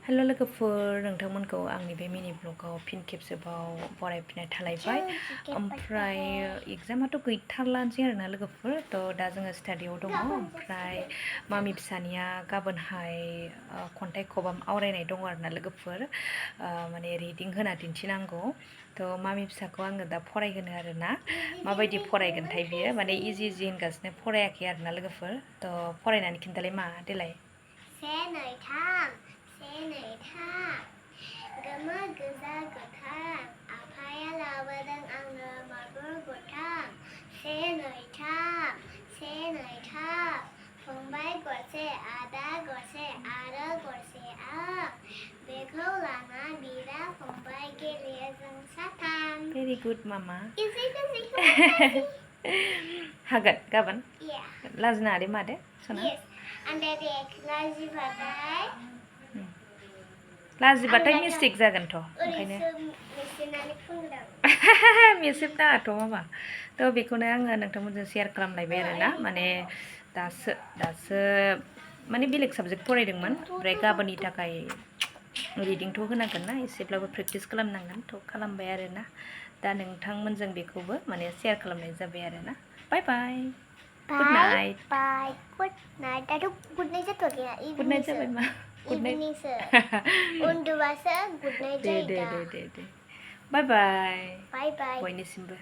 हेल' लोगोफोर नोंथांमोनखौ आंनि बे मिनि ब्लगाव फिन खेबसेबाव बरायफिननाय थालायबाय ओमफ्राय एग्जामाथ' गैथारलानोसै आरोना लोगोफोर थ' दा जोङो स्टाडियाव दङ ओमफ्राय मामि फिसानिया गाबोनहाय खन्थाइ खबाम आवरायनाय दङ आरोना लोगोफोर माने रिडिं होना दिन्थिनांगौ थ' मामि फिसाखौ आङो दा फरायहोनो आरोना माबायदि फरायगोनथाय बियो माने इजि होनगासिनो फरायाखै आरोना लोगोफोर थ' फरायनानै खिन्थालाय मा देलाय गोमो गोजा गोथां आफाया लाबोदों आंनो मार्बल गोथां से नै थाम फंबाय गरसे आदा गरसे आरो गरसे आं बेखौ लाना बिदा फंबाय गेलेयो जों साथाम भेरि गुड मामा इजि हागोन गाबोन लाजिनाङा मादे सना लाजिबाथाय मिस्टेक जागोनथ' ओंखायनो मेसेब नाङाथ' मामा थ' बेखौनो आङो नोंथांमोनजों शेयार खालामलायबाय आरोना माने दासो माने बेलेग साबजेक्ट फरायदोंमोन ओमफ्राय गाबोननि थाखाय रिडिंथ' होनांगोन ना एसेब्लाबो प्रेक्टिस खालामनांगोन थ' खालामबाय आरोना दा नोंथांमोनजों बेखौबो माने शेयार खालामनाय जाबाय आरोना बाय बाय गुड नाइट गुड नाइट दाथ' गुड नाइट जाथ'वाखै गुड नाइट जाबाय मा इभिनिंसो उन्दुबासो गुड नाइट जायो दा दे बाय बाय बाय बयनिसिमबो